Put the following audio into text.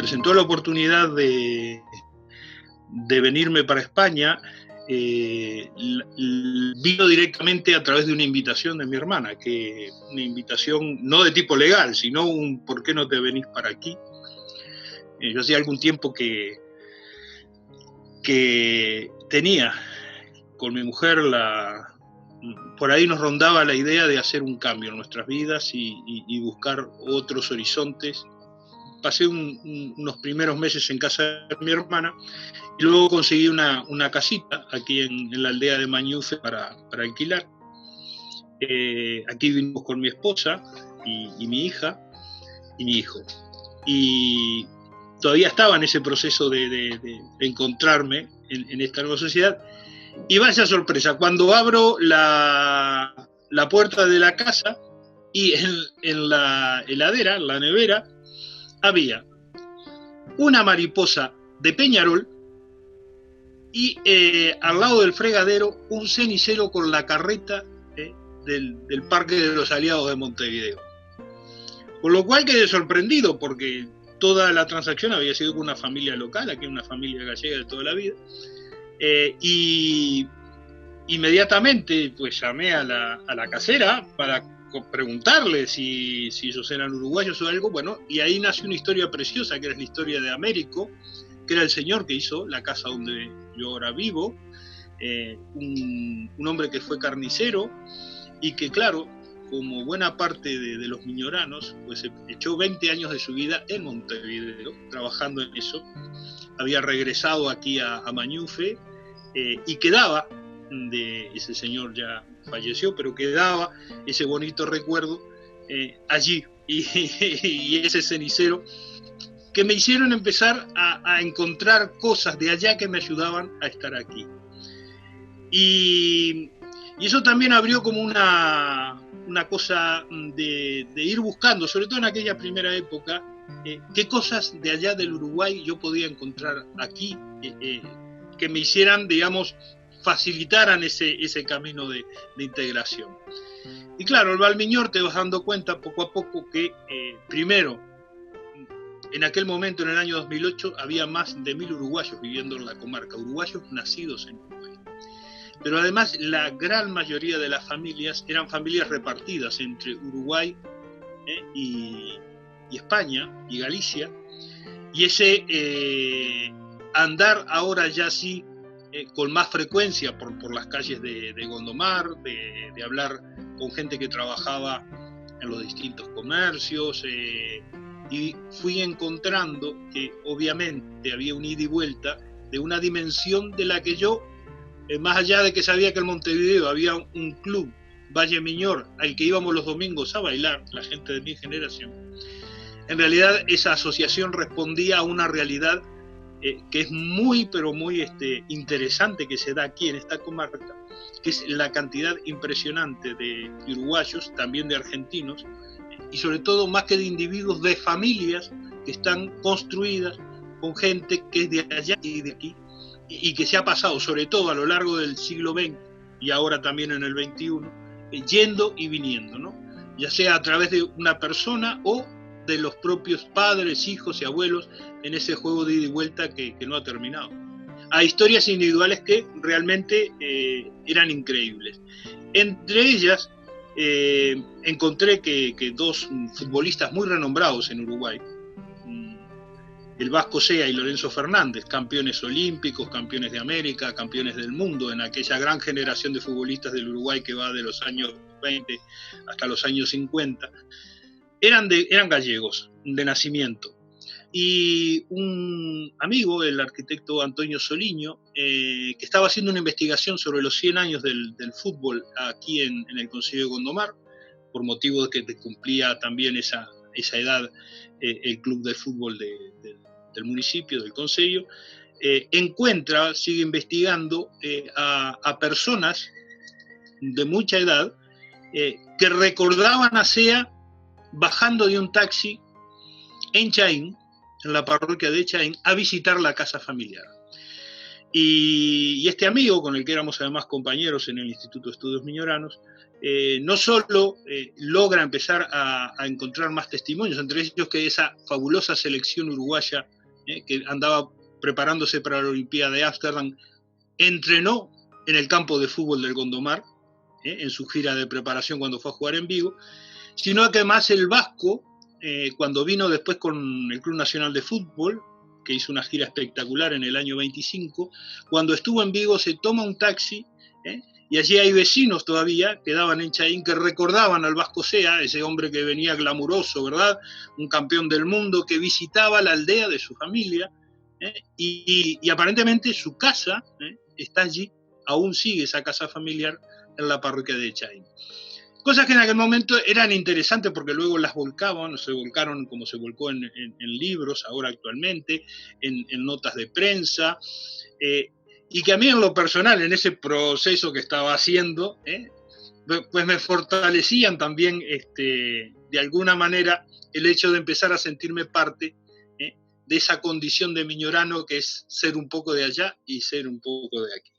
presentó la oportunidad de venirme para España, vino directamente a través de una invitación de mi hermana, que una invitación no de tipo legal, sino un ¿por qué no te venís para aquí? Yo hacía algún tiempo que tenía con mi mujer por ahí nos rondaba la idea de hacer un cambio en nuestras vidas y buscar otros horizontes. Pasé unos primeros meses en casa de mi hermana y luego conseguí una casita aquí en la aldea de Mañufe para alquilar. Aquí vivimos con mi esposa y mi hija y mi hijo. Y todavía estaba en ese proceso de encontrarme en esta nueva sociedad. Y vaya sorpresa, cuando abro la puerta de la casa y en la heladera, en la nevera, había una mariposa de Peñarol y al lado del fregadero un cenicero con la carreta del Parque de los Aliados de Montevideo. Con lo cual quedé sorprendido porque toda la transacción había sido con una familia local, aquí una familia gallega de toda la vida. Y inmediatamente pues llamé a la casera para preguntarle si ellos eran uruguayos o algo. Bueno, y ahí nació una historia preciosa, que era la historia de Américo, que era el señor que hizo la casa donde yo ahora vivo, un hombre que fue carnicero y que, claro, como buena parte de los miñoranos, pues echó 20 años de su vida en Montevideo, trabajando en eso. Había regresado aquí a Mañufe y quedaba, ese señor ya falleció, pero quedaba ese bonito recuerdo allí y ese cenicero que me hicieron empezar a encontrar cosas de allá que me ayudaban a estar aquí. Y eso también abrió como una cosa de ir buscando, sobre todo en aquella primera época, qué cosas de allá del Uruguay yo podía encontrar aquí que me hicieran, digamos, facilitaran ese camino de integración. Y claro, el Valmiñor te vas dando cuenta poco a poco que, primero, en aquel momento, en el año 2008, había más de 1000 uruguayos viviendo en la comarca, uruguayos nacidos en Uruguay. Pero además, la gran mayoría de las familias eran familias repartidas entre Uruguay y España y Galicia. Y ese andar ahora ya sí con más frecuencia por las calles de Gondomar, de hablar con gente que trabajaba en los distintos comercios, y fui encontrando que obviamente había un ida y vuelta de una dimensión de la que yo, más allá de que sabía que en Montevideo había un club, Valle Miñor, al que íbamos los domingos a bailar, la gente de mi generación, en realidad esa asociación respondía a una realidad que es muy, pero muy interesante que se da aquí en esta comarca, que es la cantidad impresionante de uruguayos, también de argentinos, y sobre todo más que de individuos, de familias que están construidas con gente que es de allá y de aquí, y que se ha pasado, sobre todo a lo largo del siglo XX y ahora también en el XXI, yendo y viniendo, ¿no? Ya sea a través de una persona o de los propios padres, hijos y abuelos en ese juego de ida y vuelta que no ha terminado. Hay historias individuales que realmente eran increíbles. Entre ellas, encontré que dos futbolistas muy renombrados en Uruguay, el Vasco Sea y Lorenzo Fernández, campeones olímpicos, campeones de América, campeones del mundo, en aquella gran generación de futbolistas del Uruguay que va de los años 20 hasta los años 50, eran gallegos de nacimiento. Y un amigo, el arquitecto Antonio Soliño, que estaba haciendo una investigación sobre los 100 años del fútbol aquí en el Concello de Gondomar, por motivo de que cumplía también esa edad el club de fútbol del municipio, del concello, sigue investigando a personas de mucha edad que recordaban a Sea bajando de un taxi en Chaín, en la parroquia de Chaín, a visitar la casa familiar. Y este amigo, con el que éramos además compañeros en el Instituto de Estudios Miñoranos, no solo logra empezar a encontrar más testimonios, entre ellos que esa fabulosa selección uruguaya que andaba preparándose para la Olimpiada de Ámsterdam, entrenó en el campo de fútbol del Gondomar, en su gira de preparación cuando fue a jugar en Vigo, sino que además el Vasco, cuando vino después con el Club Nacional de Fútbol, que hizo una gira espectacular en el año 25, cuando estuvo en Vigo se toma un taxi, y allí hay vecinos todavía que daban en Chaín que recordaban al Vasco Sea, ese hombre que venía glamuroso, ¿verdad? Un campeón del mundo que visitaba la aldea de su familia, y aparentemente su casa está allí, aún sigue esa casa familiar en la parroquia de Chaín. Cosas que en aquel momento eran interesantes porque luego las volcaban, se volcaron como se volcó en libros ahora actualmente, en notas de prensa, y que a mí en lo personal, en ese proceso que estaba haciendo, pues me fortalecían también de alguna manera el hecho de empezar a sentirme parte de esa condición de miñorano que es ser un poco de allá y ser un poco de aquí.